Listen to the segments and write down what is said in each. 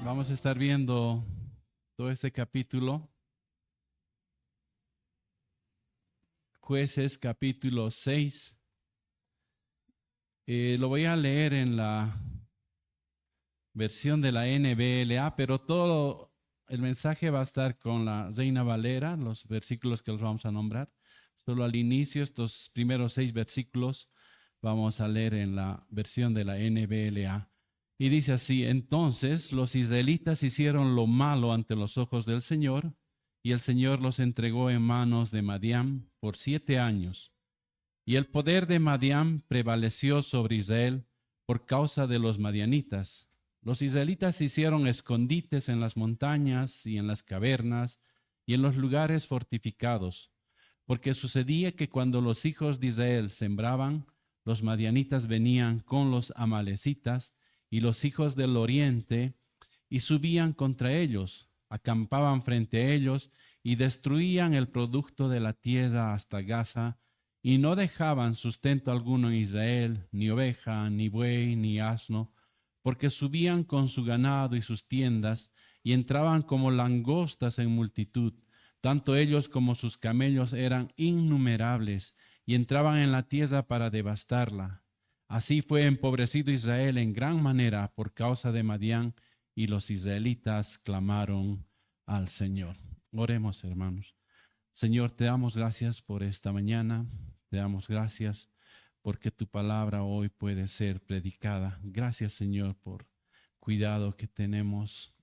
Vamos a estar viendo todo este capítulo, Jueces capítulo 6. Lo voy a leer en la versión de la NBLA, pero todo el mensaje va a estar con la Reina Valera, los versículos que los vamos a nombrar. Solo al inicio, estos primeros 6 versículos, vamos a leer en la versión de la NBLA. Y dice así: entonces los israelitas hicieron lo malo ante los ojos del Señor, y el Señor los entregó en manos de Madián por 7 años. Y el poder de Madián prevaleció sobre Israel por causa de los madianitas. Los israelitas hicieron escondites en las montañas y en las cavernas y en los lugares fortificados, porque sucedía que cuando los hijos de Israel sembraban, los madianitas venían con los amalecitas y los hijos del oriente y subían contra ellos, acampaban frente a ellos y destruían el producto de la tierra hasta Gaza, y no dejaban sustento alguno en Israel, ni oveja, ni buey, ni asno, porque subían con su ganado y sus tiendas, y entraban como langostas en multitud. Tanto ellos como sus camellos eran innumerables, y entraban en la tierra para devastarla. Así fue empobrecido Israel en gran manera por causa de Madián, y los israelitas clamaron al Señor. Oremos, hermanos. Señor, te damos gracias por esta mañana, te damos gracias porque tu palabra hoy puede ser predicada. Gracias, Señor, por cuidado que tenemos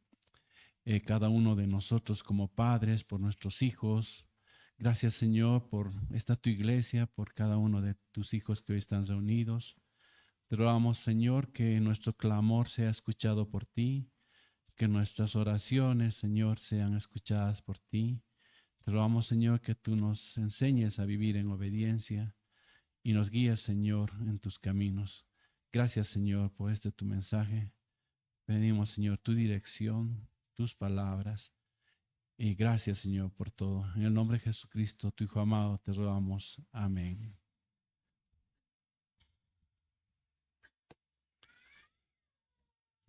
cada uno de nosotros como padres, por nuestros hijos. Gracias, Señor, por esta tu iglesia, por cada uno de tus hijos que hoy están reunidos. Te rogamos, Señor, que nuestro clamor sea escuchado por ti, que nuestras oraciones, Señor, sean escuchadas por ti. Te rogamos, Señor, que tú nos enseñes a vivir en obediencia y nos guíes, Señor, en tus caminos. Gracias, Señor, por este tu mensaje. Pedimos, Señor, tu dirección, tus palabras. Y gracias, Señor, por todo. En el nombre de Jesucristo, tu Hijo amado, te rogamos. Amén.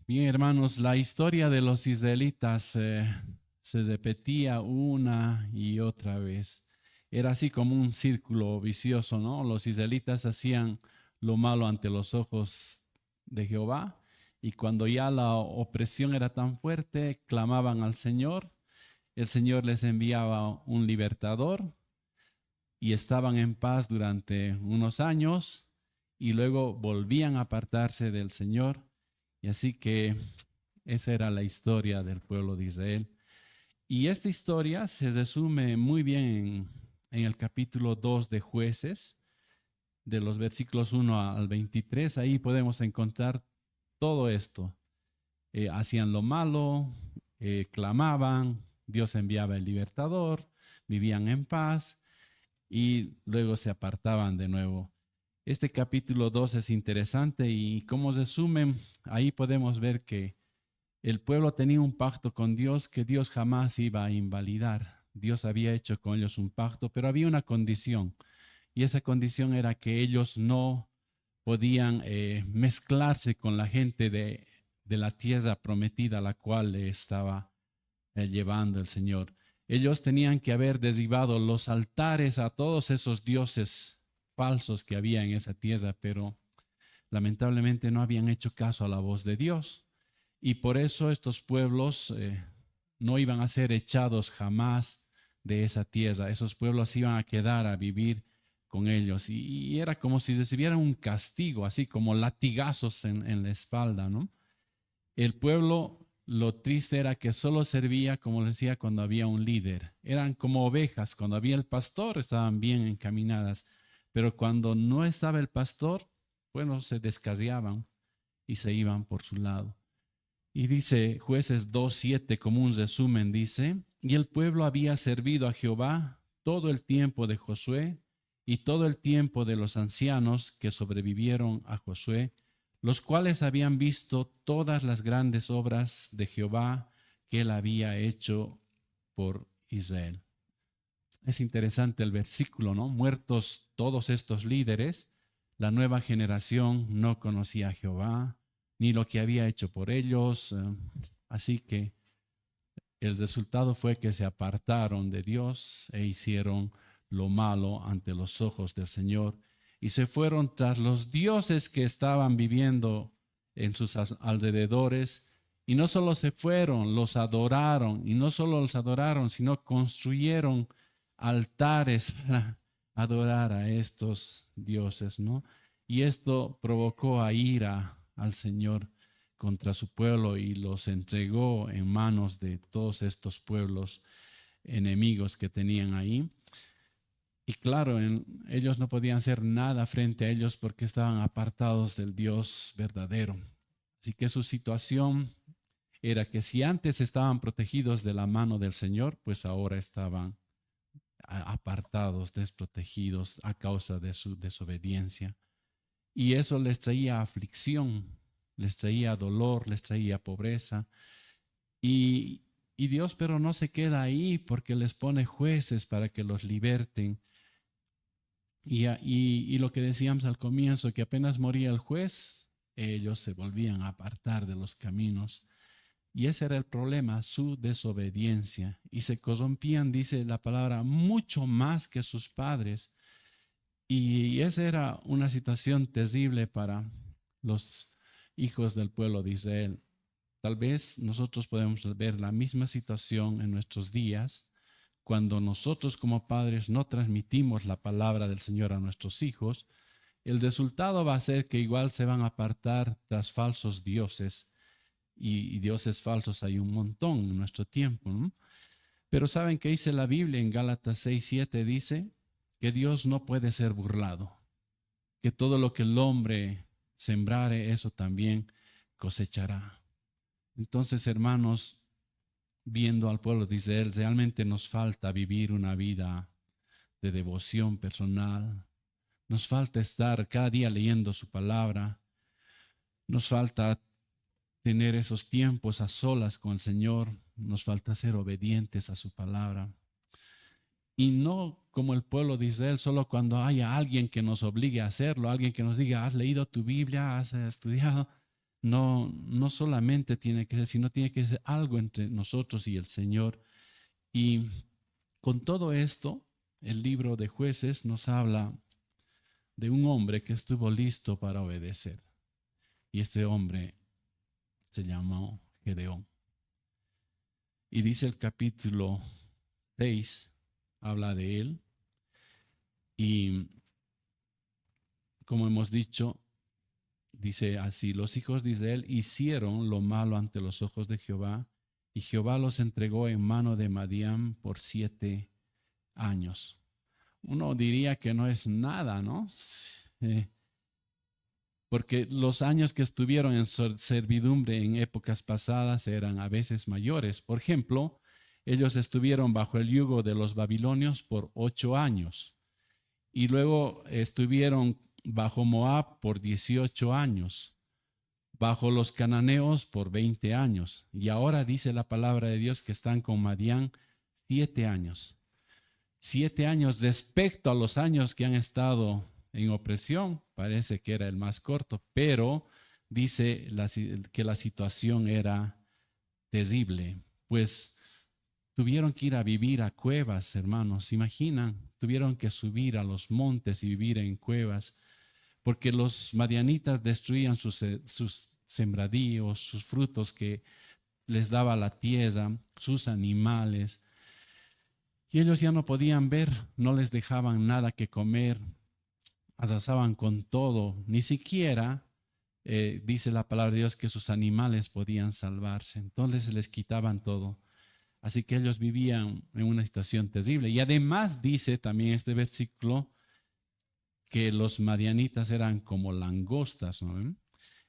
Bien, hermanos, la historia de los israelitas se repetía una y otra vez. Era así como un círculo vicioso, ¿no? Los israelitas hacían lo malo ante los ojos de Jehová, y cuando ya la opresión era tan fuerte, clamaban al Señor. El Señor les enviaba un libertador y estaban en paz durante unos años, y luego volvían a apartarse del Señor. Y así que esa era la historia del pueblo de Israel. Y esta historia se resume muy bien en el capítulo 2 de Jueces, de los versículos 1 al 23. Ahí podemos encontrar todo esto. Hacían lo malo, clamaban, Dios enviaba el libertador, vivían en paz y luego se apartaban de nuevo. Este capítulo 2 es interesante, y como resumen, ahí podemos ver que el pueblo tenía un pacto con Dios que Dios jamás iba a invalidar. Dios había hecho con ellos un pacto, pero había una condición, y esa condición era que ellos no podían mezclarse con la gente de la tierra prometida a la cual le estaba llevando el Señor. Ellos tenían que haber derribado los altares a todos esos dioses falsos que había en esa tierra, pero lamentablemente no habían hecho caso a la voz de Dios. Y por eso estos pueblos no iban a ser echados jamás de esa tierra. Esos pueblos iban a quedar a vivir con ellos. Y era como si recibieran un castigo, así como latigazos en la espalda, ¿no? El pueblo, lo triste era que solo servía, como les decía, cuando había un líder. Eran como ovejas. Cuando había el pastor, estaban bien encaminadas. Pero cuando no estaba el pastor, bueno, se descarriaban y se iban por su lado. Y dice Jueces 2:7, como un resumen, dice: y el pueblo había servido a Jehová todo el tiempo de Josué y todo el tiempo de los ancianos que sobrevivieron a Josué, los cuales habían visto todas las grandes obras de Jehová que él había hecho por Israel. Es interesante el versículo, ¿no? Muertos todos estos líderes, la nueva generación no conocía a Jehová, ni lo que había hecho por ellos. Así que el resultado fue que se apartaron de Dios e hicieron lo malo ante los ojos del Señor y se fueron tras los dioses que estaban viviendo en sus alrededores. Y no solo se fueron, los adoraron. Y no solo los adoraron, sino construyeron altares para adorar a estos dioses, ¿no? Y esto provocó a ira al Señor contra su pueblo y los entregó en manos de todos estos pueblos enemigos que tenían ahí. Y claro, ellos no podían hacer nada frente a ellos porque estaban apartados del Dios verdadero. Así que su situación era que si antes estaban protegidos de la mano del Señor, pues ahora estaban apartados, desprotegidos a causa de su desobediencia. Y eso les traía aflicción, les traía dolor, les traía pobreza. Y Dios, pero no se queda ahí porque les pone jueces para que los liberten. Y lo que decíamos al comienzo, que apenas moría el juez, ellos se volvían a apartar de los caminos. Y ese era el problema, su desobediencia. Y se corrompían, dice la palabra, mucho más que sus padres. Y esa era una situación terrible para los hijos del pueblo de Israel. Tal vez nosotros podemos ver la misma situación en nuestros días cuando nosotros como padres no transmitimos la palabra del Señor a nuestros hijos. El resultado va a ser que igual se van a apartar tras falsos dioses, y dioses falsos hay un montón en nuestro tiempo, ¿no? Pero ¿saben qué dice la Biblia en Gálatas 6:7? Dice que Dios no puede ser burlado, que todo lo que el hombre sembrare, eso también cosechará. Entonces, hermanos, viendo al pueblo de Israel, realmente nos falta vivir una vida de devoción personal. Nos falta estar cada día leyendo su palabra. Nos falta tener esos tiempos a solas con el Señor. Nos falta ser obedientes a su palabra. Y no como el pueblo de Israel, solo cuando haya alguien que nos obligue a hacerlo, alguien que nos diga, has leído tu Biblia, has estudiado. No, no solamente tiene que ser, sino tiene que ser algo entre nosotros y el Señor. Y con todo esto, el libro de Jueces nos habla de un hombre que estuvo listo para obedecer. Y este hombre se llamó Gedeón. Y dice el capítulo 6, habla de él. Y como hemos dicho, dice así: los hijos de Israel hicieron lo malo ante los ojos de Jehová, y Jehová los entregó en mano de Madián por 7 años. Uno diría que no es nada, ¿no? Porque los años que estuvieron en servidumbre en épocas pasadas eran a veces mayores. Por ejemplo, ellos estuvieron bajo el yugo de los babilonios por 8 años y luego estuvieron bajo Moab por 18 años, bajo los cananeos por 20 años, y ahora dice la palabra de Dios que están con Madián 7 años. 7 años respecto a los años que han estado en opresión, parece que era el más corto, pero dice que la situación era terrible, pues tuvieron que ir a vivir a cuevas, hermanos, ¿se imaginan? Tuvieron que subir a los montes y vivir en cuevas, porque los madianitas destruían sus sembradíos, sus frutos que les daba la tierra, sus animales. Y ellos ya no podían ver, no les dejaban nada que comer, arrasaban con todo, ni siquiera dice la palabra de Dios que sus animales podían salvarse, entonces les quitaban todo. Así que ellos vivían en una situación terrible. Y además dice también este versículo que los madianitas eran como langostas, ¿no?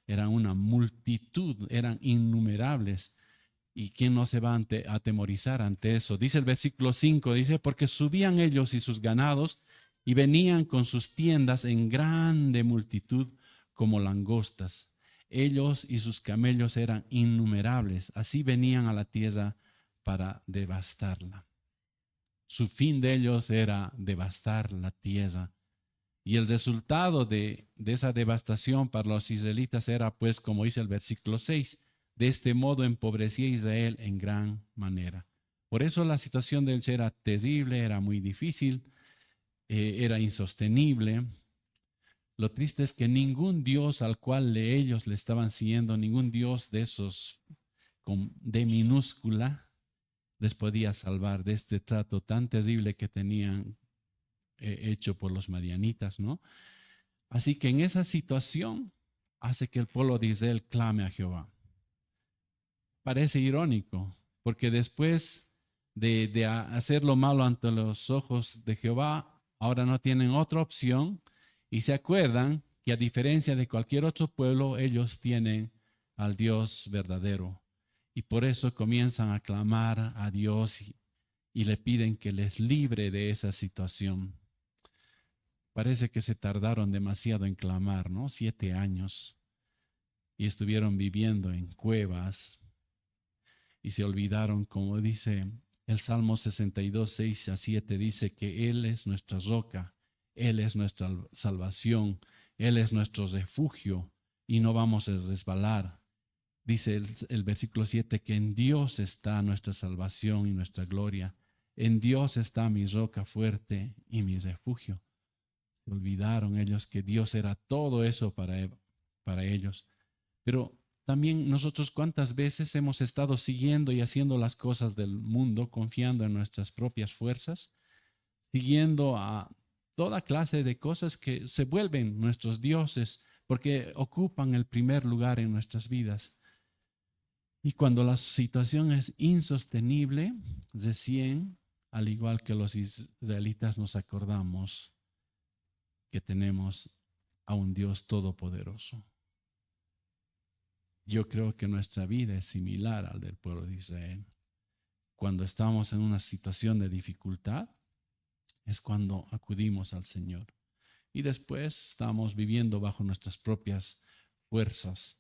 Eran una multitud, eran innumerables. ¿Y quién no se va a atemorizar ante eso? Dice el versículo 5, dice, porque subían ellos y sus ganados y venían con sus tiendas en grande multitud como langostas. Ellos y sus camellos eran innumerables. Así venían a la tierra para devastarla. Su fin de ellos era devastar la tierra. Y el resultado de esa devastación para los israelitas era, pues, como dice el versículo 6, De este modo empobrecía a Israel en gran manera. Por eso la situación de ellos era terrible, era muy difícil, era insostenible. Lo triste es que ningún Dios al cual ellos le estaban siguiendo, ningún Dios de esos con D minúscula, les podía salvar de este trato tan terrible que tenían hecho por los madianitas, ¿no? Así que en esa situación hace que el pueblo de Israel clame a Jehová. Parece irónico, porque después de hacer lo malo ante los ojos de Jehová, ahora no tienen otra opción y se acuerdan que a diferencia de cualquier otro pueblo, ellos tienen al Dios verdadero. Y por eso comienzan a clamar a Dios y le piden que les libre de esa situación. Parece que se tardaron demasiado en clamar, ¿no? 7 años. Y estuvieron viviendo en cuevas y se olvidaron, como dice el Salmo 62, 6 a 7, dice que Él es nuestra roca, Él es nuestra salvación, Él es nuestro refugio y no vamos a resbalar. Dice el versículo 7 que en Dios está nuestra salvación y nuestra gloria. En Dios está mi roca fuerte y mi refugio. Se olvidaron ellos que Dios era todo eso para ellos. Pero también nosotros cuántas veces hemos estado siguiendo y haciendo las cosas del mundo, confiando en nuestras propias fuerzas, siguiendo a toda clase de cosas que se vuelven nuestros dioses porque ocupan el primer lugar en nuestras vidas. Y cuando la situación es insostenible, recién, al igual que los israelitas, nos acordamos que tenemos a un Dios todopoderoso. Yo creo que nuestra vida es similar al del pueblo de Israel. Cuando estamos en una situación de dificultad, es cuando acudimos al Señor. Y después estamos viviendo bajo nuestras propias fuerzas.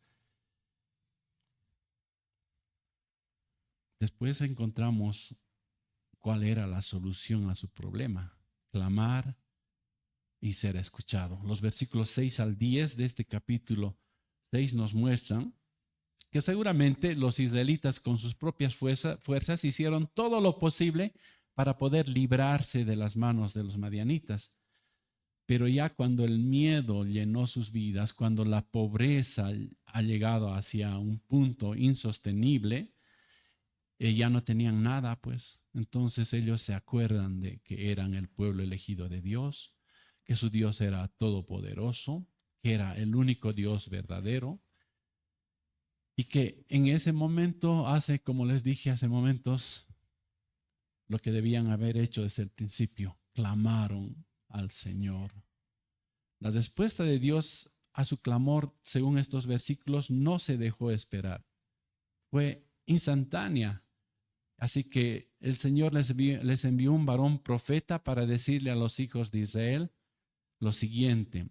Después encontramos cuál era la solución a su problema: clamar y ser escuchado. Los versículos 6 al 10 de este capítulo 6 nos muestran que seguramente los israelitas con sus propias fuerzas hicieron todo lo posible para poder librarse de las manos de los madianitas. Pero ya cuando el miedo llenó sus vidas, cuando la pobreza ha llegado hacia un punto insostenible, ya no tenían nada, pues. Entonces ellos se acuerdan de que eran el pueblo elegido de Dios, que su Dios era todopoderoso, que era el único Dios verdadero, y que en ese momento hace, como les dije hace momentos, lo que debían haber hecho desde el principio: clamaron al Señor. La respuesta de Dios a su clamor, según estos versículos, no se dejó esperar. Fue instantánea. Así que el Señor les envió un varón profeta para decirle a los hijos de Israel lo siguiente.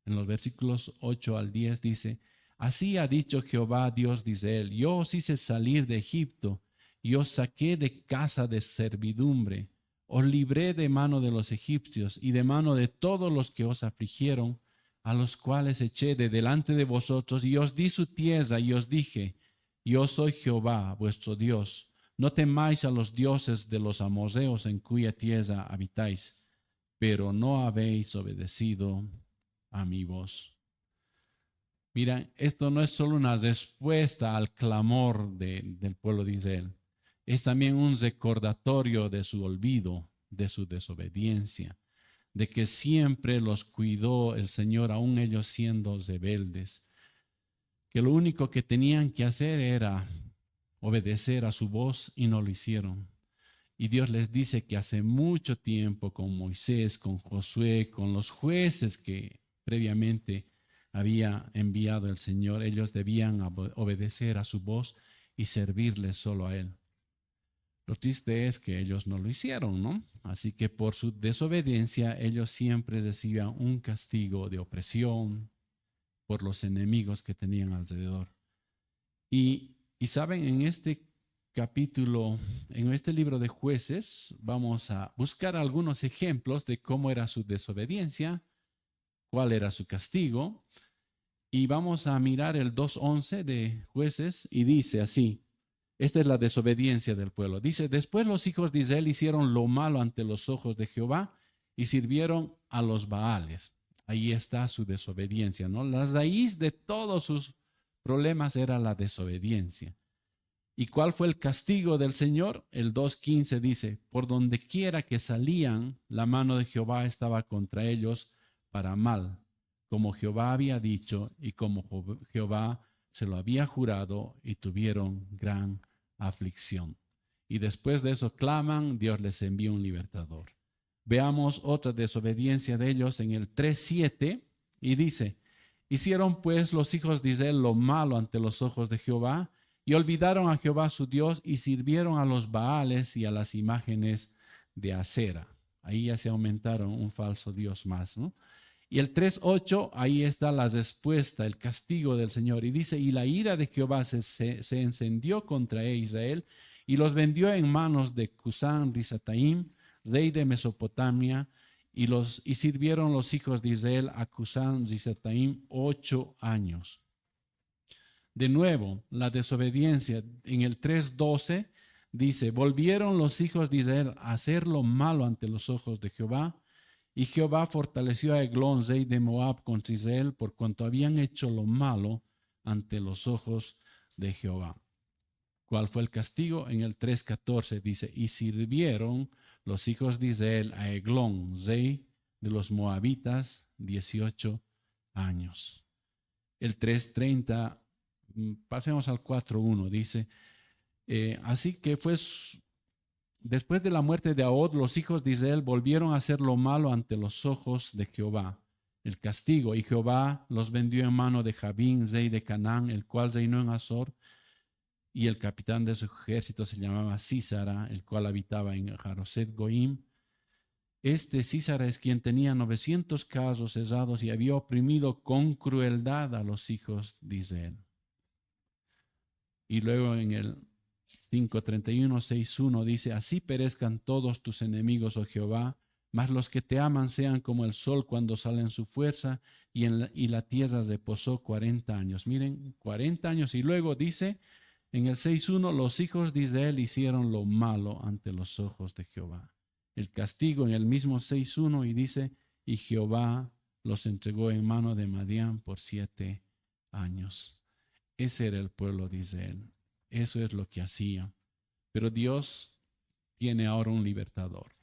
En los versículos 8 al 10 dice: así ha dicho Jehová, Dios de Israel: yo os hice salir de Egipto y os saqué de casa de servidumbre, os libré de mano de los egipcios y de mano de todos los que os afligieron, a los cuales eché de delante de vosotros, y os di su tierra, y os dije: yo soy Jehová vuestro Dios. No temáis a los dioses de los amorreos en cuya tierra habitáis, pero no habéis obedecido a mi voz. Mira, esto no es solo una respuesta al clamor del pueblo de Israel, es también un recordatorio de su olvido, de su desobediencia, de que siempre los cuidó el Señor, aun ellos siendo rebeldes, que lo único que tenían que hacer era obedecer a su voz y no lo hicieron. Y Dios les dice que hace mucho tiempo, con Moisés, con Josué, con los jueces que previamente había enviado el Señor, ellos debían obedecer a su voz y servirle solo a Él. Lo triste es que ellos no lo hicieron, ¿no? Así que por su desobediencia ellos siempre recibían un castigo de opresión por los enemigos que tenían alrededor. Y saben, en este capítulo, en este libro de Jueces, vamos a buscar algunos ejemplos de cómo era su desobediencia, cuál era su castigo Y vamos a mirar el 2:11 de Jueces y dice así, esta es la desobediencia del pueblo. Dice, después los hijos de Israel hicieron lo malo ante los ojos de Jehová y sirvieron a los Baales. Ahí está su desobediencia, ¿no? La raíz de todos sus problemas era la desobediencia. ¿Y cuál fue el castigo del Señor? El 2:15 dice, por donde quiera que salían, la mano de Jehová estaba contra ellos para mal, como Jehová había dicho y como Jehová se lo había jurado, y tuvieron gran aflicción. Y después de eso claman, Dios les envía un libertador. Veamos otra desobediencia de ellos en el 3:7 y dice, hicieron pues los hijos de Israel lo malo ante los ojos de Jehová, y olvidaron a Jehová su Dios y sirvieron a los Baales y a las imágenes de acera. Ahí ya se aumentaron un falso Dios más, ¿no? Y el 3:8, ahí está la respuesta, el castigo del Señor. Y dice, y la ira de Jehová se encendió contra Israel y los vendió en manos de Cusán Risataim, rey de Mesopotamia, y sirvieron los hijos de Israel a Cusán Risataim 8 años. De nuevo, la desobediencia en el 3:12 dice, volvieron los hijos de Israel a hacer lo malo ante los ojos de Jehová, y Jehová fortaleció a Eglón, rey de Moab, contra Israel, por cuanto habían hecho lo malo ante los ojos de Jehová. ¿Cuál fue el castigo? En el 3:14 dice, y sirvieron los hijos de Israel a Eglón, rey de los moabitas, 18 años. El 3:30, pasemos al 4:1, dice, así que fue después de la muerte de Ahod, los hijos de Israel volvieron a hacer lo malo ante los ojos de Jehová, el castigo, y Jehová los vendió en mano de Jabín, rey de Canaán, el cual reinó en Azor, y el capitán de su ejército se llamaba Sísara, el cual habitaba en Jaroset Goim. Sísara es quien tenía 900 carros cesados y había oprimido con crueldad a los hijos de Israel. Y luego en el 5:31, 6:1 dice, así perezcan todos tus enemigos, oh Jehová, mas los que te aman sean como el sol cuando sale en su fuerza, y la tierra reposó 40 años. Miren, 40 años. Y luego dice en el 6:1, los hijos de Israel hicieron lo malo ante los ojos de Jehová. El castigo en el mismo 6:1 y dice, y Jehová los entregó en mano de Madián por 7 años. Ese era el pueblo de Israel. Eso es lo que hacía. Pero Dios tiene ahora un libertador.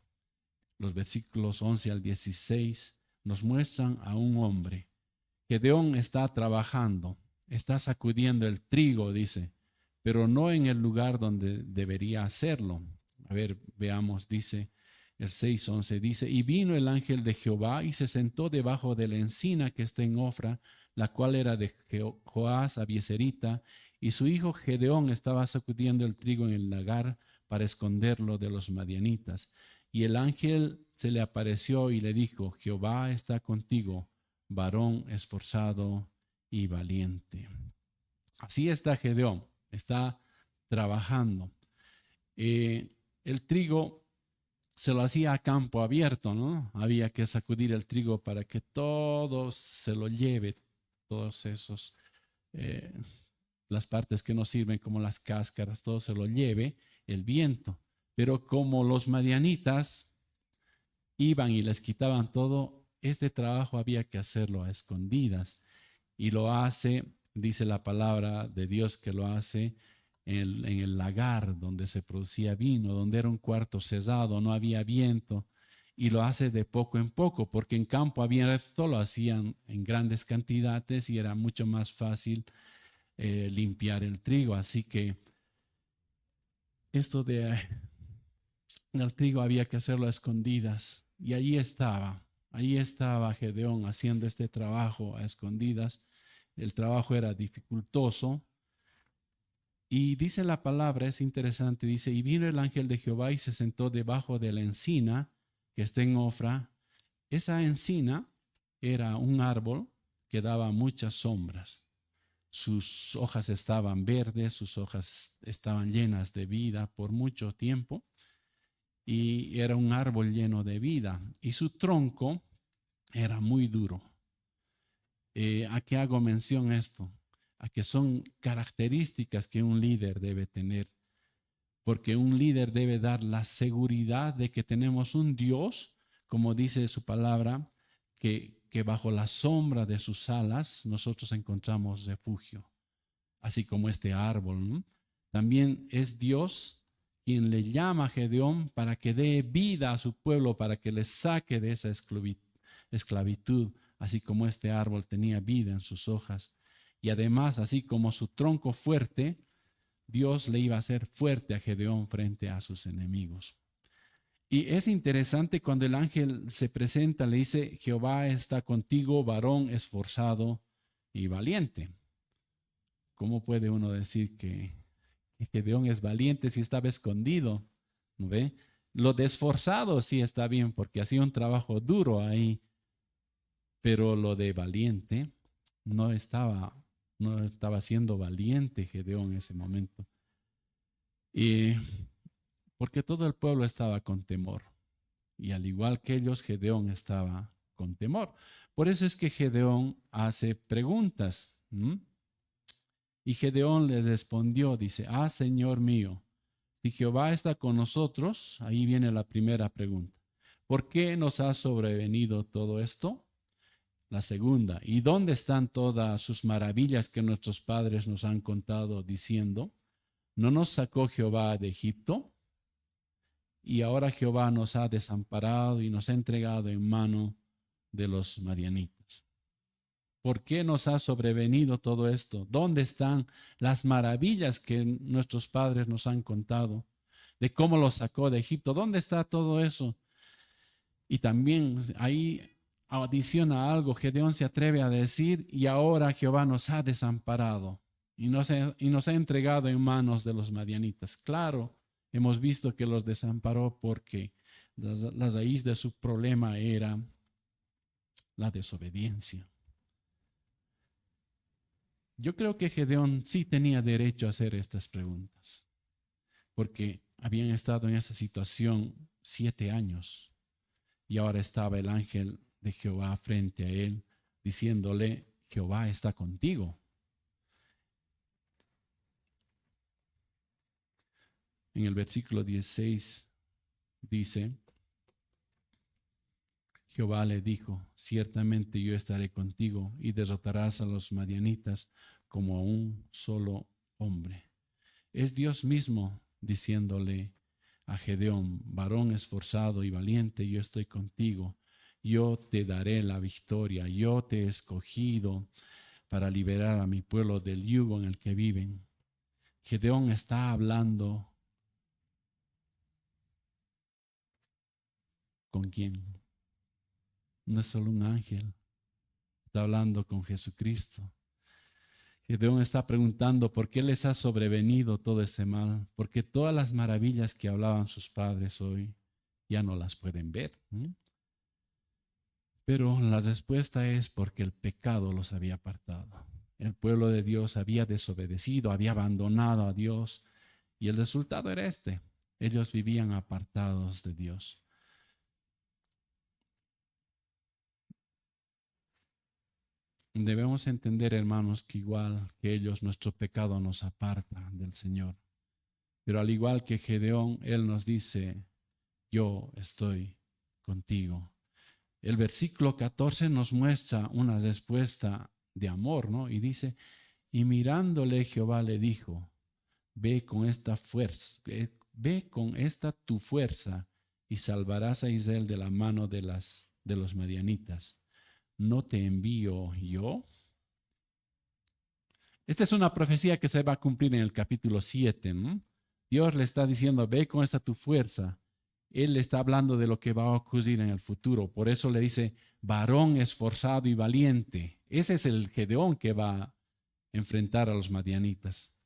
Los versículos 11 al 16 nos muestran a un hombre. Gedeón está trabajando, está sacudiendo el trigo, dice, pero no en el lugar donde debería hacerlo. A ver, veamos, dice el 6:11, dice, y vino el ángel de Jehová y se sentó debajo de la encina que está en Ofra, la cual era de Joás Abieserita, y su hijo Gedeón estaba sacudiendo el trigo en el lagar para esconderlo de los madianitas. Y el ángel se le apareció y le dijo, Jehová está contigo, varón esforzado y valiente. Así está Gedeón, está trabajando. El trigo se lo hacía a campo abierto, ¿no? Había que sacudir el trigo para que todo se lo lleve, todos esos, las partes que no sirven como las cáscaras, todo se lo lleve el viento. Pero como los madianitas iban y les quitaban todo, este trabajo había que hacerlo a escondidas. Y lo hace, dice la palabra de Dios, que lo hace en el lagar donde se producía vino, donde era un cuarto cerrado, no había viento, y lo hace de poco en poco, porque en campo abierto lo hacían en grandes cantidades y era mucho más fácil limpiar el trigo. Así que esto del trigo había que hacerlo a escondidas, y ahí estaba Gedeón haciendo este trabajo a escondidas. El trabajo era dificultoso. Y dice la palabra, es interesante, dice, y vino el ángel de Jehová y se sentó debajo de la encina que está en Ofra. Esa encina era un árbol que daba muchas sombras. Sus hojas estaban verdes, sus hojas estaban llenas de vida por mucho tiempo, y era un árbol lleno de vida, y su tronco era muy duro. ¿A qué hago mención esto? A que son características que un líder debe tener, porque un líder debe dar la seguridad de que tenemos un Dios, como dice su palabra, que bajo la sombra de sus alas nosotros encontramos refugio, así como este árbol, ¿no? También es Dios quien le llama a Gedeón para que dé vida a su pueblo, para que le saque de esa esclavitud, así como este árbol tenía vida en sus hojas. Y además, así como su tronco fuerte, Dios le iba a hacer fuerte a Gedeón frente a sus enemigos. Y es interesante cuando el ángel se presenta, le dice, Jehová está contigo, varón esforzado y valiente. ¿Cómo puede uno decir que Gedeón es valiente si estaba escondido? ¿No ve? Lo de esforzado sí está bien porque hacía un trabajo duro ahí, pero lo de valiente no estaba, no estaba siendo valiente Gedeón en ese momento. Y porque todo el pueblo estaba con temor. Y al igual que ellos, Gedeón estaba con temor. Por eso es que Gedeón hace preguntas. Y Gedeón les respondió, dice, Señor mío, si Jehová está con nosotros, ahí viene la primera pregunta. ¿Por qué nos ha sobrevenido todo esto? La segunda, ¿y dónde están todas sus maravillas que nuestros padres nos han contado diciendo, ¿no nos sacó Jehová de Egipto? Y ahora Jehová nos ha desamparado y nos ha entregado en mano de los madianitas. ¿Por qué nos ha sobrevenido todo esto? ¿Dónde están las maravillas que nuestros padres nos han contado? De cómo los sacó de Egipto. ¿Dónde está todo eso? Y también ahí adiciona algo. Gedeón se atreve a decir, y ahora Jehová nos ha desamparado y nos ha entregado en manos de los madianitas. Claro, hemos visto que los desamparó porque la raíz de su problema era la desobediencia. Yo creo que Gedeón sí tenía derecho a hacer estas preguntas, porque habían estado en esa situación 7 años y ahora estaba el ángel de Jehová frente a él, diciéndole, Jehová está contigo. En el versículo 16 dice, Jehová le dijo, ciertamente yo estaré contigo y derrotarás a los madianitas como a un solo hombre. Es Dios mismo diciéndole a Gedeón, varón esforzado y valiente, yo estoy contigo, yo te daré la victoria, yo te he escogido para liberar a mi pueblo del yugo en el que viven. Gedeón está hablando ¿con quién? No es solo un ángel, está hablando con Jesucristo. Gedeón está preguntando por qué les ha sobrevenido todo este mal, porque todas las maravillas que hablaban sus padres hoy ya no las pueden ver. Pero la respuesta es porque el pecado los había apartado. El pueblo de Dios había desobedecido, había abandonado a Dios y el resultado era este. Ellos vivían apartados de Dios. Debemos entender, hermanos, que igual que ellos, nuestro pecado nos aparta del Señor. Pero al igual que Gedeón, Él nos dice, yo estoy contigo. El versículo 14 nos muestra una respuesta de amor, ¿no? Y dice, y mirándole Jehová le dijo, ve con esta fuerza, ve con esta tu fuerza y salvarás a Israel de la mano de los madianitas. ¿No te envío yo? Esta es una profecía que se va a cumplir en el capítulo 7, ¿no? Dios le está diciendo, ve con esta tu fuerza. Él le está hablando de lo que va a ocurrir en el futuro. Por eso le dice, varón esforzado y valiente. Ese es el Gedeón que va a enfrentar a los madianitas.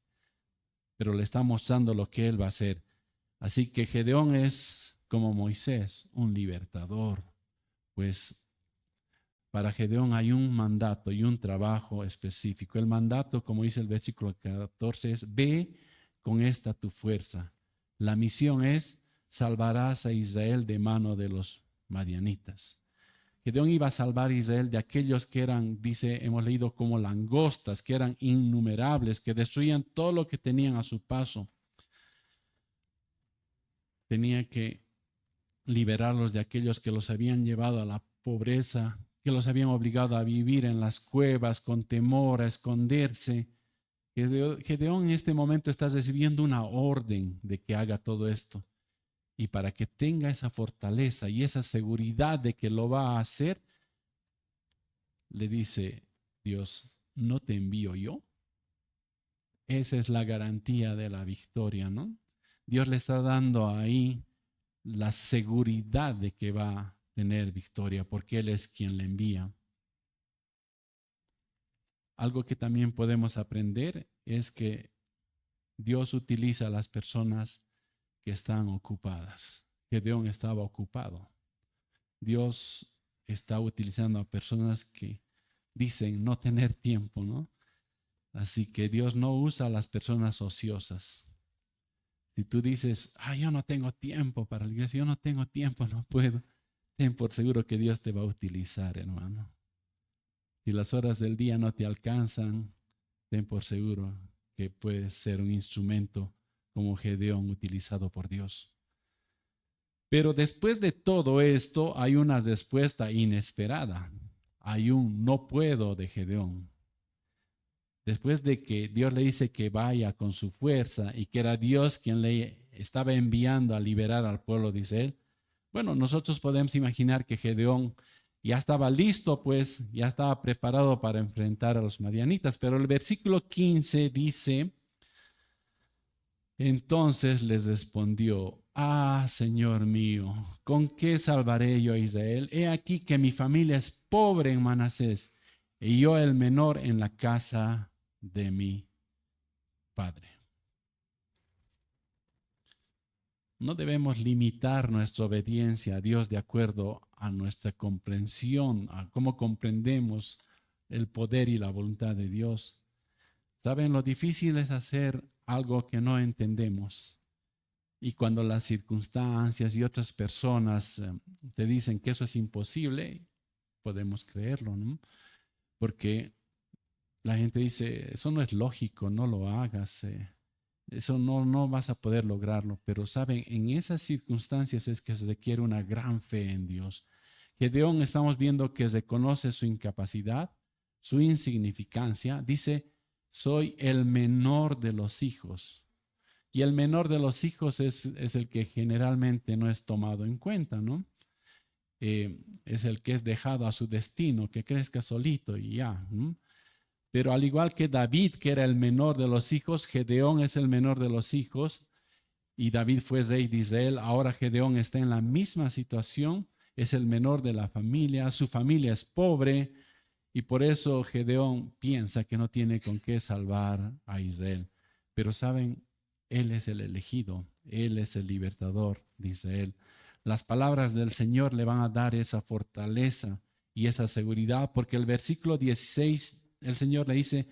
Pero le está mostrando lo que él va a hacer. Así que Gedeón es, como Moisés, un libertador. Pues para Gedeón hay un mandato y un trabajo específico. El mandato, como dice el versículo 14, es, ve con esta tu fuerza. La misión es, salvarás a Israel de mano de los madianitas. Gedeón iba a salvar a Israel de aquellos que eran, dice, hemos leído como langostas, que eran innumerables, que destruían todo lo que tenían a su paso. Tenía que liberarlos de aquellos que los habían llevado a la pobreza, que los habían obligado a vivir en las cuevas con temor, a esconderse. Gedeón en este momento está recibiendo una orden de que haga todo esto. Y para que tenga esa fortaleza y esa seguridad de que lo va a hacer, le dice Dios, ¿no te envío yo? Esa es la garantía de la victoria, ¿no? Dios le está dando ahí la seguridad de que va a tener victoria porque Él es quien le envía. Algo que también podemos aprender es que Dios utiliza a las personas que están ocupadas. Gedeón estaba ocupado. Dios está utilizando a personas que dicen no tener tiempo, ¿no? Así que Dios no usa a las personas ociosas. Si tú dices, yo no tengo tiempo para la iglesia, yo no tengo tiempo, no puedo, ten por seguro que Dios te va a utilizar, hermano. Si las horas del día no te alcanzan, ten por seguro que puedes ser un instrumento como Gedeón utilizado por Dios. Pero después de todo esto hay una respuesta inesperada. Hay un no puedo de Gedeón. Después de que Dios le dice que vaya con su fuerza y que era Dios quien le estaba enviando a liberar al pueblo de Israel, bueno, nosotros podemos imaginar que Gedeón ya estaba listo, pues ya estaba preparado para enfrentar a los madianitas, pero el versículo 15 dice, entonces les respondió, Señor mío, ¿con qué salvaré yo a Israel? He aquí que mi familia es pobre en Manasés y yo el menor en la casa de mi padre. No debemos limitar nuestra obediencia a Dios de acuerdo a nuestra comprensión, a cómo comprendemos el poder y la voluntad de Dios. ¿Saben? Lo difícil es hacer algo que no entendemos. Y cuando las circunstancias y otras personas te dicen que eso es imposible, podemos creerlo, ¿no? Porque la gente dice, eso no es lógico, no lo hagas, eso no vas a poder lograrlo. Pero saben, en esas circunstancias es que se requiere una gran fe en Dios. Gedeón estamos viendo que reconoce su incapacidad, su insignificancia. Dice, soy el menor de los hijos. Y el menor de los hijos es el que generalmente no es tomado en cuenta, ¿no? Es el que es dejado a su destino, que crezca solito y ya, ¿no? Pero al igual que David, que era el menor de los hijos, Gedeón es el menor de los hijos y David fue rey de Israel. Ahora Gedeón está en la misma situación, es el menor de la familia, su familia es pobre y por eso Gedeón piensa que no tiene con qué salvar a Israel. Pero saben, él es el elegido, él es el libertador de Israel. Las palabras del Señor le van a dar esa fortaleza y esa seguridad, porque el versículo 16, el Señor le dice,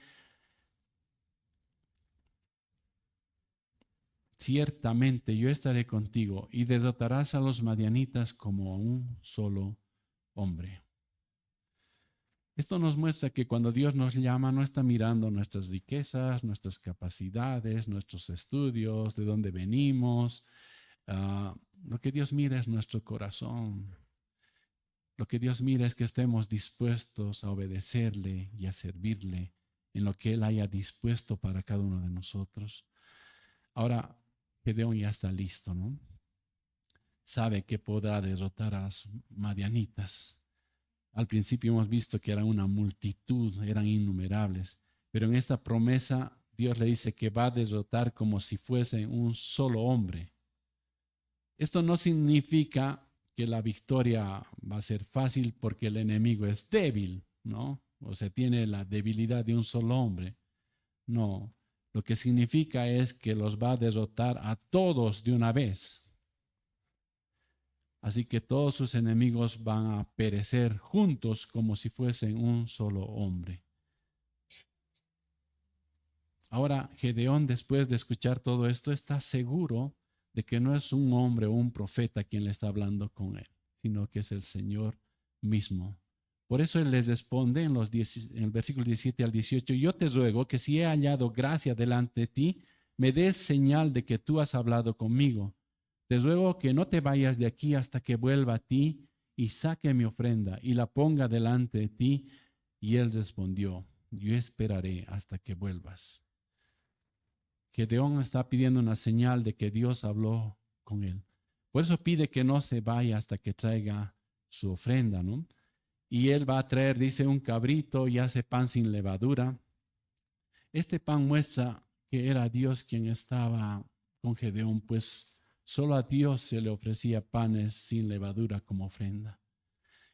ciertamente yo estaré contigo y derrotarás a los madianitas como a un solo hombre. Esto nos muestra que cuando Dios nos llama no está mirando nuestras riquezas, nuestras capacidades, nuestros estudios, de dónde venimos. Lo que Dios mira es nuestro corazón. Lo que Dios mira es que estemos dispuestos a obedecerle y a servirle en lo que Él haya dispuesto para cada uno de nosotros. Ahora, Gedeón ya está listo, ¿no? Sabe que podrá derrotar a los madianitas. Al principio hemos visto que eran una multitud, eran innumerables, pero en esta promesa Dios le dice que va a derrotar como si fuese un solo hombre. Esto no significa que la victoria va a ser fácil porque el enemigo es débil, ¿no? O sea, tiene la debilidad de un solo hombre. No, lo que significa es que los va a derrotar a todos de una vez. Así que todos sus enemigos van a perecer juntos como si fuesen un solo hombre. Ahora, Gedeón, después de escuchar todo esto, está seguro de que no es un hombre o un profeta quien le está hablando con él, sino que es el Señor mismo. Por eso él les responde en el versículo 17 al 18, yo te ruego que si he hallado gracia delante de ti, me des señal de que tú has hablado conmigo. Te ruego que no te vayas de aquí hasta que vuelva a ti y saque mi ofrenda y la ponga delante de ti. Y él respondió, yo esperaré hasta que vuelvas. Gedeón está pidiendo una señal de que Dios habló con él. Por eso pide que no se vaya hasta que traiga su ofrenda, ¿no? Y él va a traer, dice, un cabrito y hace pan sin levadura. Este pan muestra que era Dios quien estaba con Gedeón, pues solo a Dios se le ofrecía panes sin levadura como ofrenda.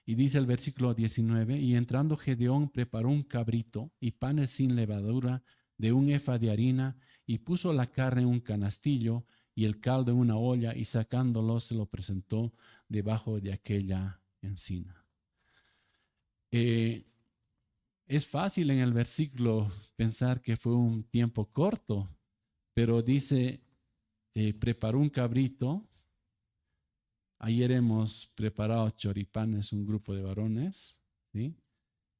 Y dice el versículo 19, y entrando Gedeón preparó un cabrito y panes sin levadura de un efa de harina y puso la carne en un canastillo y el caldo en una olla y sacándolo se lo presentó debajo de aquella encina. Es fácil en el versículo pensar que fue un tiempo corto, pero dice, preparó un cabrito. Ayer hemos preparado choripanes, un grupo de varones, ¿sí?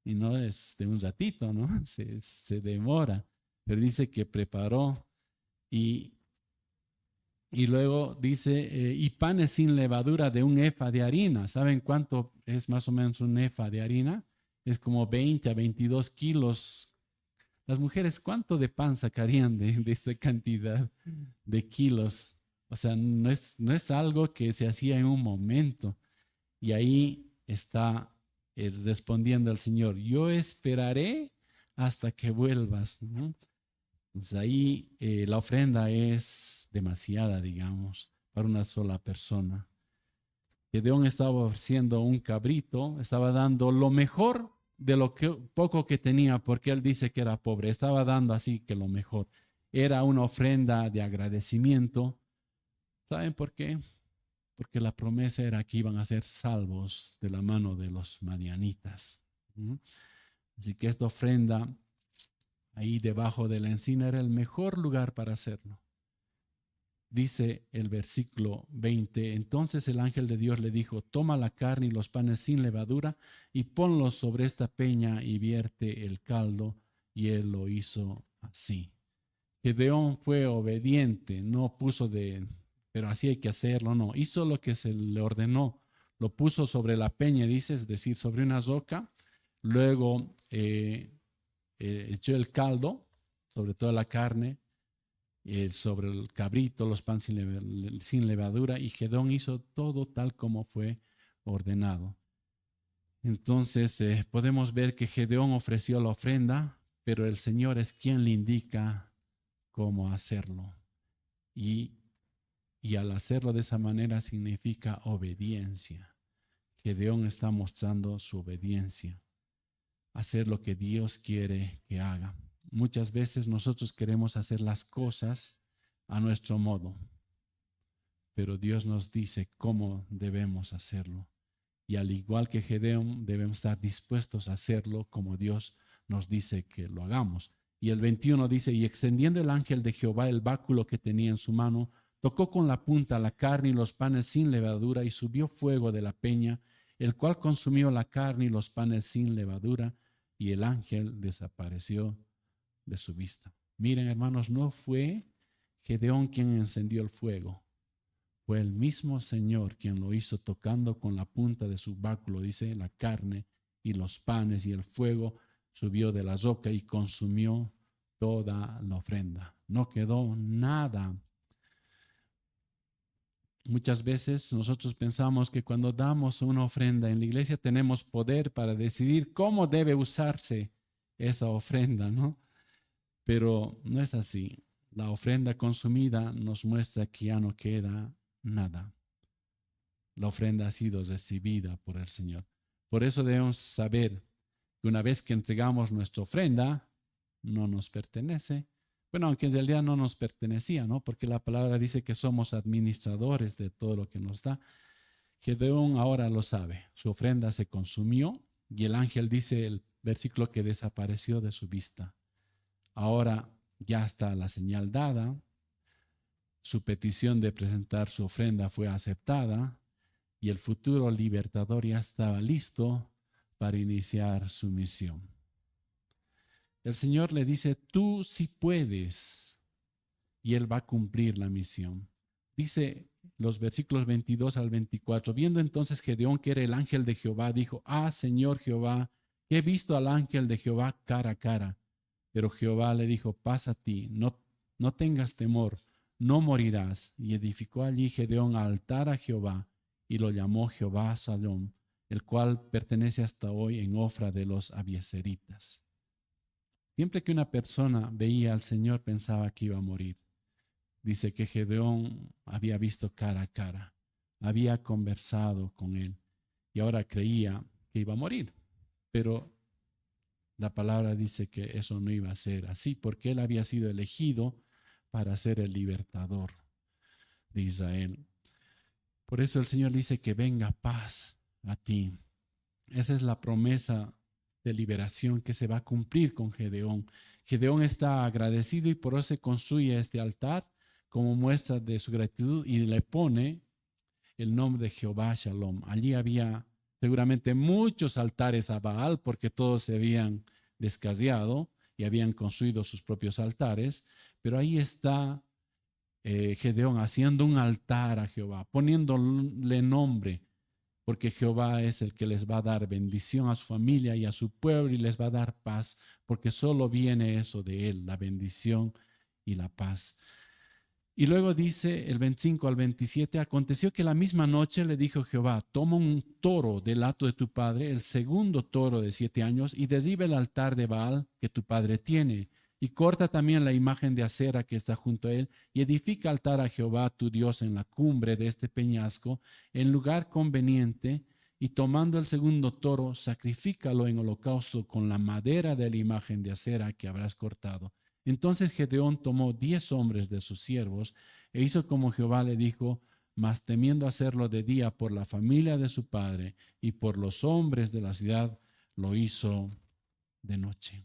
Y no es de un ratito, ¿no? Se demora, pero dice que preparó y, y luego dice, y panes sin levadura de un efa de harina. ¿Saben cuánto es más o menos un efa de harina? Es como 20 a 22 kilos. Las mujeres, ¿cuánto de pan sacarían de esta cantidad de kilos? O sea, no es algo que se hacía en un momento. Y ahí está respondiendo el Señor, yo esperaré hasta que vuelvas, ¿no? Entonces ahí la ofrenda es demasiada, digamos, para una sola persona. Gedeón estaba ofreciendo un cabrito, estaba dando lo mejor de lo que, poco que tenía, porque él dice que era pobre, estaba dando así que lo mejor. Era una ofrenda de agradecimiento. ¿Saben por qué? Porque la promesa era que iban a ser salvos de la mano de los madianitas. Así que esta ofrenda ahí debajo de la encina era el mejor lugar para hacerlo. Dice el versículo 20, entonces el ángel de Dios le dijo, toma la carne y los panes sin levadura y ponlos sobre esta peña y vierte el caldo. Y él lo hizo así. Gedeón fue obediente, no puso pero así hay que hacerlo, no. Hizo lo que se le ordenó, lo puso sobre la peña, dice, es decir, sobre una roca. Luego echó el caldo sobre toda la carne, sobre el cabrito, los panes sin levadura, y Gedeón hizo todo tal como fue ordenado. Entonces podemos ver que Gedeón ofreció la ofrenda, pero el Señor es quien le indica cómo hacerlo. Y al hacerlo de esa manera significa obediencia. Gedeón está mostrando su obediencia, hacer lo que Dios quiere que haga. Muchas veces nosotros queremos hacer las cosas a nuestro modo, pero Dios nos dice cómo debemos hacerlo. Y al igual que Gedeón, debemos estar dispuestos a hacerlo como Dios nos dice que lo hagamos. Y el 21 dice, y extendiendo el ángel de Jehová el báculo que tenía en su mano, tocó con la punta la carne y los panes sin levadura y subió fuego de la peña, el cual consumió la carne y los panes sin levadura, y el ángel desapareció de su vista. Miren, hermanos, no fue Gedeón quien encendió el fuego. Fue el mismo Señor quien lo hizo tocando con la punta de su báculo, dice, la carne y los panes, y el fuego subió de la roca y consumió toda la ofrenda. No quedó nada. Muchas veces nosotros pensamos que cuando damos una ofrenda en la iglesia tenemos poder para decidir cómo debe usarse esa ofrenda, ¿no? Pero no es así. La ofrenda consumida nos muestra que ya no queda nada. La ofrenda ha sido recibida por el Señor. Por eso debemos saber que una vez que entregamos nuestra ofrenda, no nos pertenece. Bueno, aunque en realidad no nos pertenecía, ¿no? Porque la palabra dice que somos administradores de todo lo que nos da. Gedeón ahora lo sabe. Su ofrenda se consumió y el ángel dice el versículo que desapareció de su vista. Ahora ya está la señal dada. Su petición de presentar su ofrenda fue aceptada y el futuro libertador ya estaba listo para iniciar su misión. El Señor le dice, tú sí puedes, y Él va a cumplir la misión. Dice los versículos 22 al 24, viendo entonces Gedeón que era el ángel de Jehová, dijo, Señor Jehová, he visto al ángel de Jehová cara a cara. Pero Jehová le dijo, pasa a ti, no tengas temor, no morirás. Y edificó allí Gedeón altar a Jehová, y lo llamó Jehová Salom, el cual pertenece hasta hoy en Ofra de los Abiezeritas. Siempre que una persona veía al Señor pensaba que iba a morir. Dice que Gedeón había visto cara a cara, había conversado con él y ahora creía que iba a morir. Pero la palabra dice que eso no iba a ser así porque él había sido elegido para ser el libertador de Israel. Por eso el Señor dice que venga paz a ti. Esa es la promesa de liberación que se va a cumplir con Gedeón. Gedeón está agradecido y por eso se construye este altar como muestra de su gratitud y le pone el nombre de Jehová Shalom. Allí había seguramente muchos altares a Baal porque todos se habían descasiado y habían construido sus propios altares, pero ahí está Gedeón haciendo un altar a Jehová, poniéndole nombre, porque Jehová es el que les va a dar bendición a su familia y a su pueblo y les va a dar paz, porque solo viene eso de él, la bendición y la paz. Y luego dice el 25 al 27, aconteció que la misma noche le dijo Jehová, toma un toro del hato de tu padre, el segundo toro de 7 años, y derriba el altar de Baal que tu padre tiene, y corta también la imagen de acera que está junto a él, y edifica altar a Jehová tu Dios en la cumbre de este peñasco, en lugar conveniente, y tomando el segundo toro, sacrifícalo en holocausto con la madera de la imagen de acera que habrás cortado. Entonces Gedeón tomó 10 hombres de sus siervos e hizo como Jehová le dijo, mas temiendo hacerlo de día por la familia de su padre y por los hombres de la ciudad, lo hizo de noche.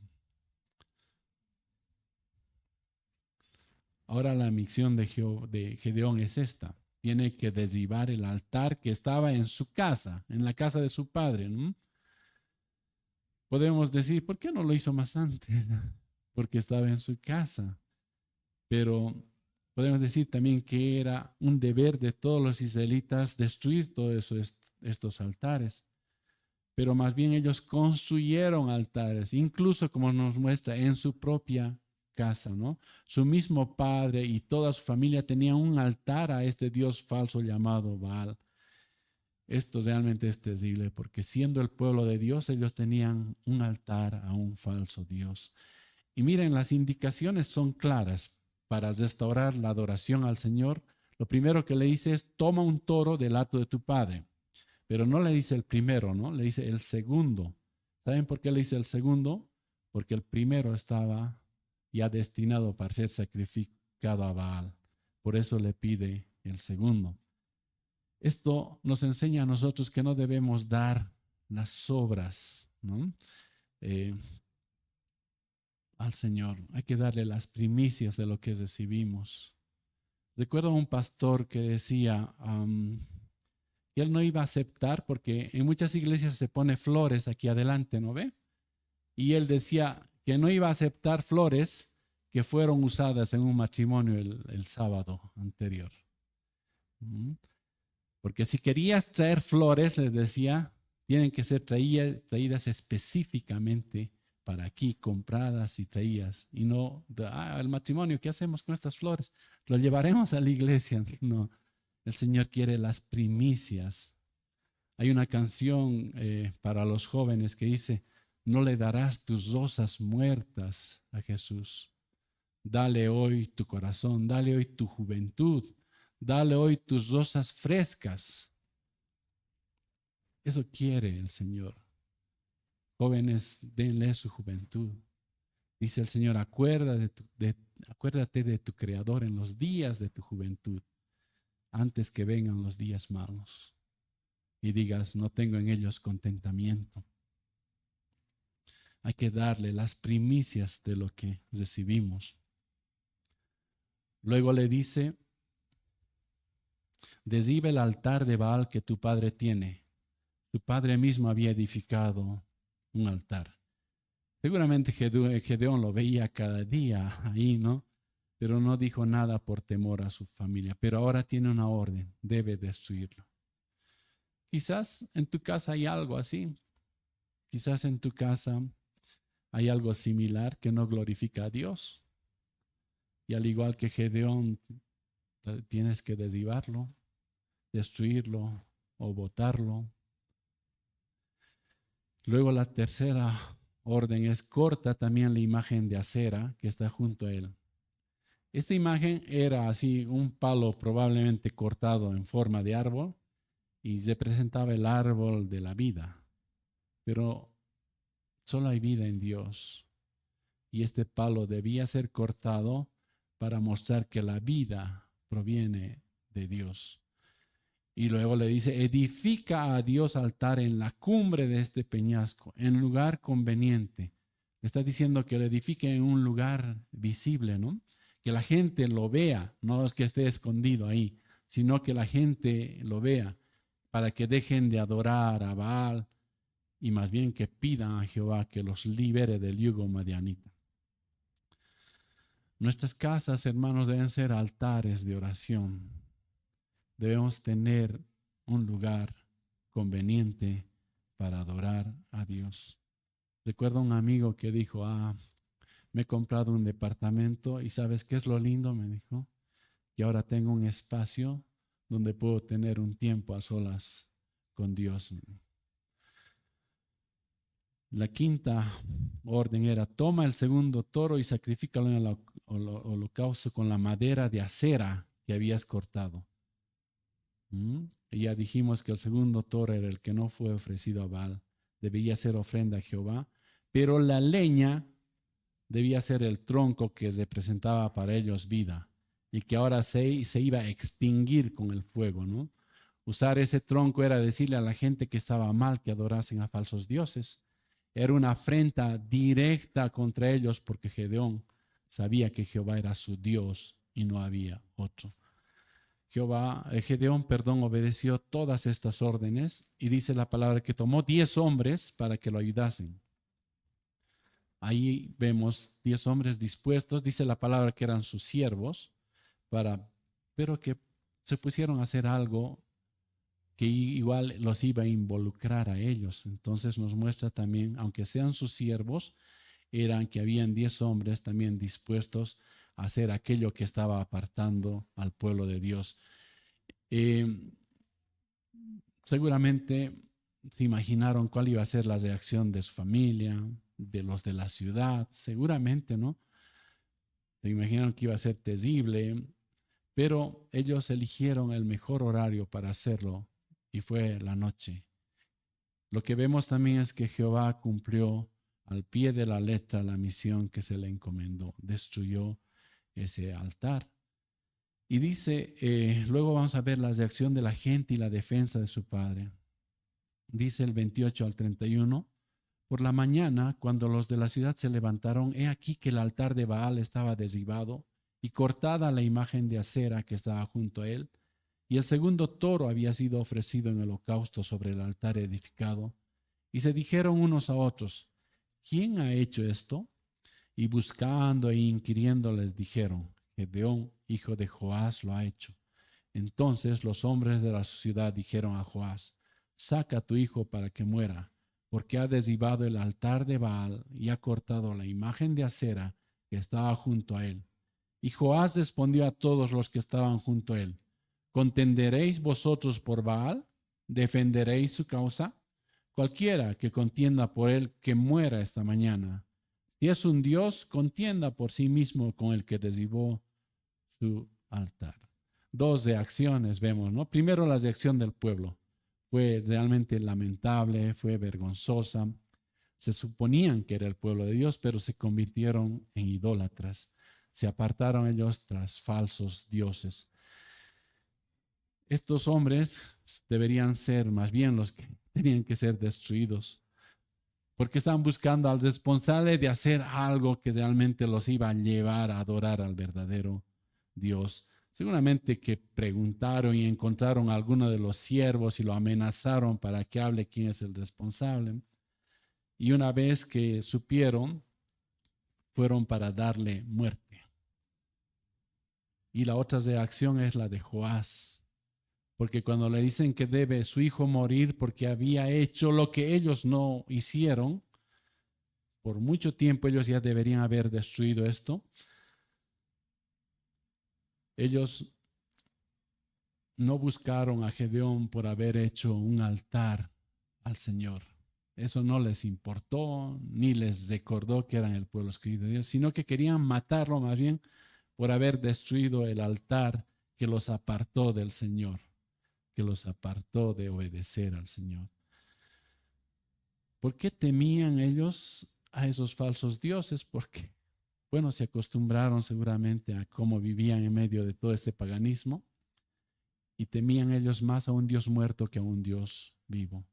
Ahora la misión de Gedeón es esta. Tiene que derribar el altar que estaba en su casa, en la casa de su padre, ¿no? Podemos decir, ¿por qué no lo hizo más antes? Porque estaba en su casa. Pero podemos decir también que era un deber de todos los israelitas destruir todos estos altares. Pero más bien ellos construyeron altares, incluso como nos muestra en su propia casa, ¿no? Su mismo padre y toda su familia tenían un altar a este dios falso llamado Baal. Esto realmente es terrible porque siendo el pueblo de Dios, ellos tenían un altar a un falso dios. Y miren, las indicaciones son claras para restaurar la adoración al Señor. Lo primero que le dice es, toma un toro del hato de tu padre. Pero no le dice el primero, ¿no? Le dice el segundo. ¿Saben por qué le dice el segundo? Porque el primero estaba ya destinado para ser sacrificado a Baal. Por eso le pide el segundo. Esto nos enseña a nosotros que no debemos dar las obras, ¿no? Al Señor. Hay que darle las primicias de lo que recibimos. Recuerdo a un pastor que decía que él no iba a aceptar porque en muchas iglesias se pone flores aquí adelante, ¿no ve? Y él decía que no iba a aceptar flores que fueron usadas en un matrimonio el sábado anterior. Porque si querías traer flores, les decía, tienen que ser traídas específicamente para aquí, compradas y traídas. Y no, el matrimonio, ¿qué hacemos con estas flores? Lo llevaremos a la iglesia. No, el Señor quiere las primicias. Hay una canción para los jóvenes que dice, no le darás tus rosas muertas a Jesús. Dale hoy tu corazón, dale hoy tu juventud, dale hoy tus rosas frescas. Eso quiere el Señor. Jóvenes, denle su juventud. Dice el Señor, acuérdate de tu Creador en los días de tu juventud, antes que vengan los días malos. Y digas, no tengo en ellos contentamiento. Hay que darle las primicias de lo que recibimos. Luego le dice, Deshiba el altar de Baal que tu padre tiene. Tu padre mismo había edificado un altar. Seguramente Gedeón lo veía cada día ahí, ¿no? Pero no dijo nada por temor a su familia. Pero ahora tiene una orden, debe destruirlo. Quizás en tu casa hay algo así. Quizás en tu casa hay algo similar que no glorifica a Dios. Y al igual que Gedeón, tienes que derribarlo, destruirlo o botarlo. Luego la tercera orden es: corta también la imagen de acera que está junto a él. Esta imagen era así, un palo probablemente cortado en forma de árbol y representaba el árbol de la vida. Pero solo hay vida en Dios. Y este palo debía ser cortado para mostrar que la vida proviene de Dios. Y luego le dice: edifica a Dios altar en la cumbre de este peñasco, en lugar conveniente. Le está diciendo que lo edifique en un lugar visible, ¿no? Que la gente lo vea, no es que esté escondido ahí, sino que la gente lo vea, para que dejen de adorar a Baal y más bien que pidan a Jehová que los libere del yugo madianita. Nuestras casas, hermanos, deben ser altares de oración. Debemos tener un lugar conveniente para adorar a Dios. Recuerdo un amigo que dijo: me he comprado un departamento y ¿sabes qué es lo lindo? Me dijo, y ahora tengo un espacio donde puedo tener un tiempo a solas con Dios. La quinta orden era: toma el segundo toro y sacrifícalo en el holocausto con la madera de acera que habías cortado. Y ya dijimos que el segundo toro era el que no fue ofrecido a Baal, debía ser ofrenda a Jehová, pero la leña debía ser el tronco que representaba para ellos vida y que ahora se iba a extinguir con el fuego, ¿no? Usar ese tronco era decirle a la gente que estaba mal que adorasen a falsos dioses. Era una afrenta directa contra ellos porque Gedeón sabía que Jehová era su Dios y no había otro. Gedeón, obedeció todas estas órdenes y dice la palabra que tomó 10 hombres para que lo ayudasen. Ahí vemos 10 hombres dispuestos, dice la palabra que eran sus siervos, pero que se pusieron a hacer algo que igual los iba a involucrar a ellos. Entonces nos muestra también, aunque sean sus siervos, eran que habían 10 hombres también dispuestos a hacer aquello que estaba apartando al pueblo de Dios. Seguramente se imaginaron cuál iba a ser la reacción de su familia, de los de la ciudad, seguramente, ¿no? Se imaginaron que iba a ser terrible, pero ellos eligieron el mejor horario para hacerlo y fue la noche. Lo que vemos también es que Jehová cumplió al pie de la letra la misión que se le encomendó, destruyó ese altar. Y dice, luego vamos a ver la reacción de la gente y la defensa de su padre. Dice el 28 al 31, por la mañana, cuando los de la ciudad se levantaron, he aquí que el altar de Baal estaba derribado y cortada la imagen de acera que estaba junto a él, y el segundo toro había sido ofrecido en holocausto sobre el altar edificado. Y se dijeron unos a otros: ¿quién ha hecho esto? Y buscando e inquiriendo les dijeron: Gedeón, hijo de Joás, lo ha hecho. Entonces los hombres de la ciudad dijeron a Joás: saca a tu hijo para que muera, porque ha derribado el altar de Baal y ha cortado la imagen de acera que estaba junto a él. Y Joás respondió a todos los que estaban junto a él: ¿contenderéis vosotros por Baal? ¿Defenderéis su causa? Cualquiera que contienda por él, que muera esta mañana. Si es un Dios, contienda por sí mismo con el que derribó su altar. 2 reacciones vemos, ¿no? Primero, la reacción del pueblo. Fue realmente lamentable, fue vergonzosa. Se suponían que era el pueblo de Dios, pero se convirtieron en idólatras. Se apartaron ellos tras falsos dioses. Estos hombres deberían ser más bien los que tenían que ser destruidos, porque estaban buscando al responsable de hacer algo que realmente los iba a llevar a adorar al verdadero Dios. Seguramente que preguntaron y encontraron a alguno de los siervos y lo amenazaron para que hable quién es el responsable. Y una vez que supieron, fueron para darle muerte. Y la otra reacción es la de Joás, porque cuando le dicen que debe su hijo morir porque había hecho lo que ellos no hicieron, por mucho tiempo ellos ya deberían haber destruido esto. Ellos no buscaron a Gedeón por haber hecho un altar al Señor. Eso no les importó, ni les recordó que eran el pueblo escogido de Dios, sino que querían matarlo más bien por haber destruido el altar que los apartó del Señor, que los apartó de obedecer al Señor. ¿Por qué temían ellos a esos falsos dioses? Porque, bueno, se acostumbraron seguramente a cómo vivían en medio de todo este paganismo y temían ellos más a un Dios muerto que a un Dios vivo.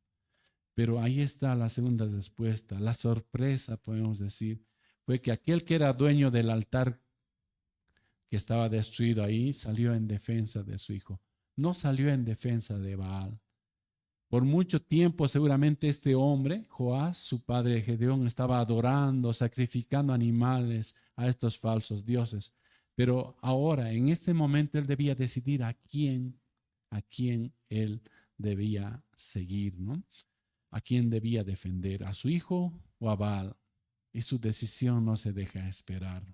Pero ahí está la segunda respuesta. La sorpresa, podemos decir, fue que aquel que era dueño del altar que estaba destruido ahí salió en defensa de su hijo. No salió en defensa de Baal. Por mucho tiempo seguramente este hombre, Joás, su padre de Gedeón, estaba adorando, sacrificando animales a estos falsos dioses. Pero ahora, en este momento, él debía decidir a quién él debía seguir, ¿no? A quién debía defender, a su hijo o a Baal. Y su decisión no se deja esperar.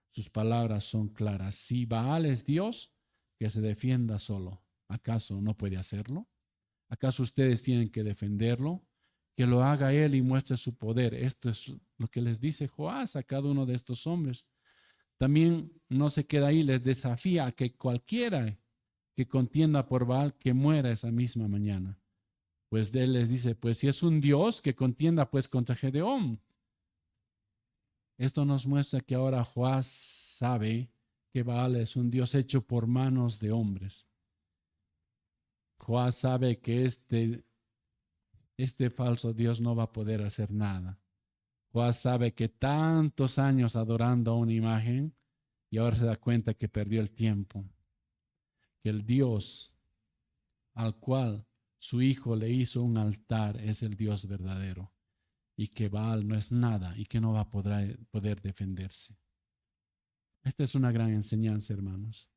Sus palabras son claras. Si Baal es Dios, que se defienda solo. ¿Acaso no puede hacerlo? ¿Acaso ustedes tienen que defenderlo? Que lo haga él y muestre su poder. Esto es lo que les dice Joás a cada uno de estos hombres. También no se queda ahí, les desafía a que cualquiera que contienda por Baal, que muera esa misma mañana. Pues él les dice, pues si es un Dios, que contienda pues contra Gedeón. Esto nos muestra que ahora Joás sabe que Baal es un Dios hecho por manos de hombres. Joás sabe que este falso Dios no va a poder hacer nada. Joás sabe que tantos años adorando a una imagen y ahora se da cuenta que perdió el tiempo. Que el Dios al cual su hijo le hizo un altar es el Dios verdadero y que Baal no es nada y que no va a poder defenderse. Esta es una gran enseñanza, hermanos.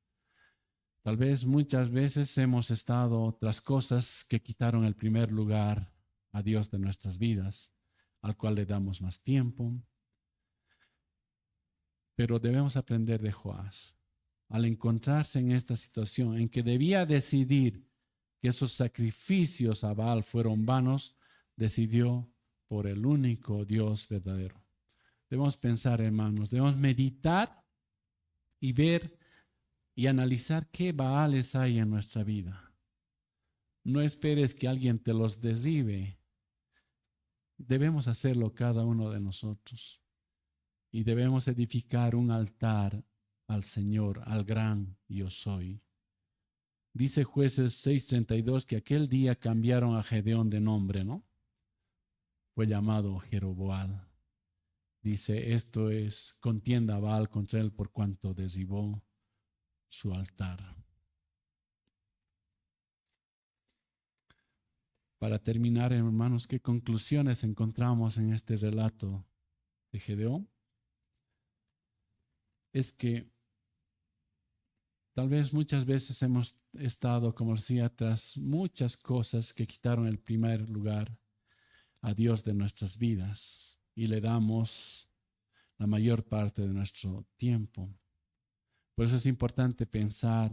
Tal vez muchas veces hemos estado tras cosas que quitaron el primer lugar a Dios de nuestras vidas, al cual le damos más tiempo. Pero debemos aprender de Joás. Al encontrarse en esta situación en que debía decidir que esos sacrificios a Baal fueron vanos, decidió por el único Dios verdadero. Debemos pensar, hermanos, debemos meditar y ver y analizar qué Baales hay en nuestra vida. No esperes que alguien te los derribe. Debemos hacerlo cada uno de nosotros. Y debemos edificar un altar al Señor, al gran yo soy. Dice Jueces 6:32 que aquel día cambiaron a Gedeón de nombre, ¿no? Fue llamado Jeroboal. Dice, esto es contienda Baal contra él por cuanto derribó su altar. Para terminar, hermanos, ¿qué conclusiones encontramos en este relato de Gedeón? Es que tal vez muchas veces hemos estado, como decía, tras muchas cosas que quitaron el primer lugar a Dios de nuestras vidas y le damos la mayor parte de nuestro tiempo. Por eso es importante pensar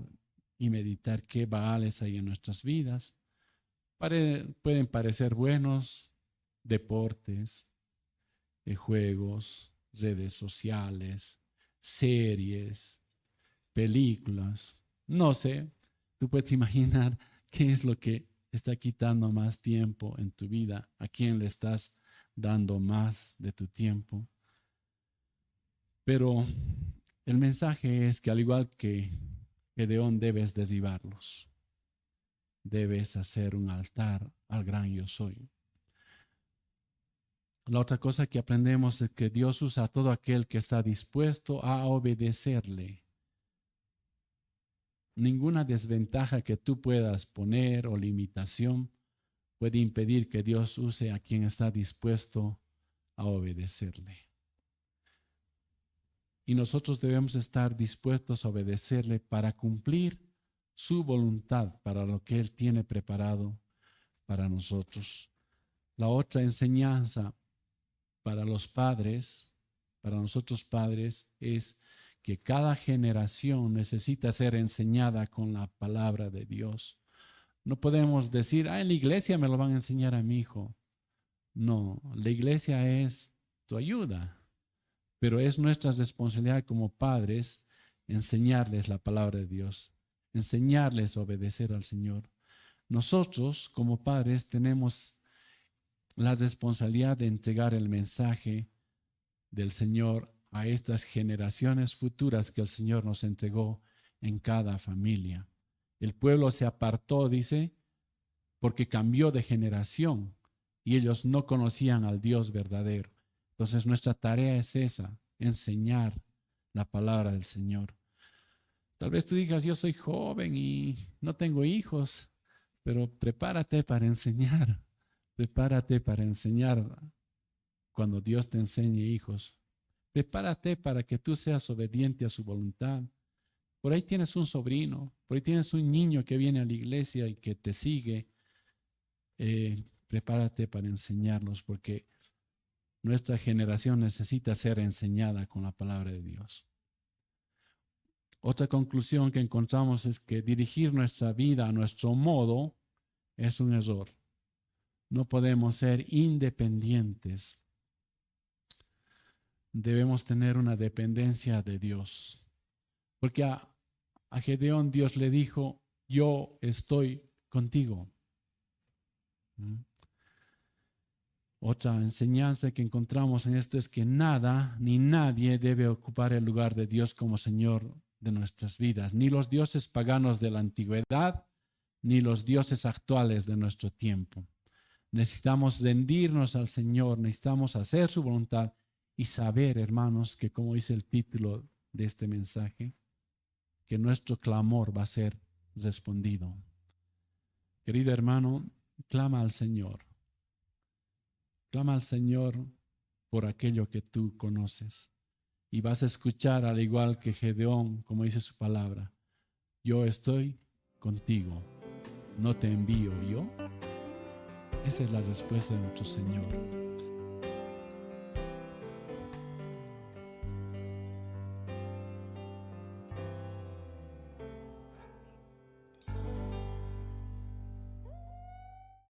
y meditar qué Baales hay en nuestras vidas. Pueden parecer buenos deportes, juegos, redes sociales, series, películas. No sé, tú puedes imaginar qué es lo que está quitando más tiempo en tu vida, a quién le estás dando más de tu tiempo. Pero el mensaje es que al igual que Gedeón debes derribarlos. Debes hacer un altar al gran yo soy. La otra cosa que aprendemos es que Dios usa a todo aquel que está dispuesto a obedecerle. Ninguna desventaja que tú puedas poner o limitación puede impedir que Dios use a quien está dispuesto a obedecerle. Y nosotros debemos estar dispuestos a obedecerle para cumplir su voluntad, para lo que Él tiene preparado para nosotros. La otra enseñanza para los padres, para nosotros padres, es que cada generación necesita ser enseñada con la palabra de Dios. No podemos decir, en la iglesia me lo van a enseñar a mi hijo. No, la iglesia es tu ayuda, pero es nuestra responsabilidad como padres enseñarles la palabra de Dios, enseñarles a obedecer al Señor. Nosotros como padres tenemos la responsabilidad de entregar el mensaje del Señor a estas generaciones futuras que el Señor nos entregó en cada familia. El pueblo se apartó, dice, porque cambió de generación y ellos no conocían al Dios verdadero. Entonces nuestra tarea es esa, enseñar la palabra del Señor. Tal vez tú digas, yo soy joven y no tengo hijos, pero prepárate para enseñar. Prepárate para enseñar cuando Dios te enseñe hijos. Prepárate para que tú seas obediente a su voluntad. Por ahí tienes un sobrino, por ahí tienes un niño que viene a la iglesia y que te sigue. Prepárate para enseñarlos, porque nuestra generación necesita ser enseñada con la palabra de Dios. Otra conclusión que encontramos es que dirigir nuestra vida a nuestro modo es un error. No podemos ser independientes. Debemos tener una dependencia de Dios. Porque a Gedeón Dios le dijo, yo estoy contigo. Otra enseñanza que encontramos en esto es que nada ni nadie debe ocupar el lugar de Dios como Señor de nuestras vidas. Ni los dioses paganos de la antigüedad, ni los dioses actuales de nuestro tiempo. Necesitamos rendirnos al Señor, necesitamos hacer su voluntad y saber, hermanos, que como dice el título de este mensaje, que nuestro clamor va a ser respondido. Querido hermano, clama al Señor. Clama al Señor por aquello que tú conoces. Y vas a escuchar, al igual que Gedeón, como dice su palabra, yo estoy contigo, no te envío yo. Esa es la respuesta de nuestro Señor.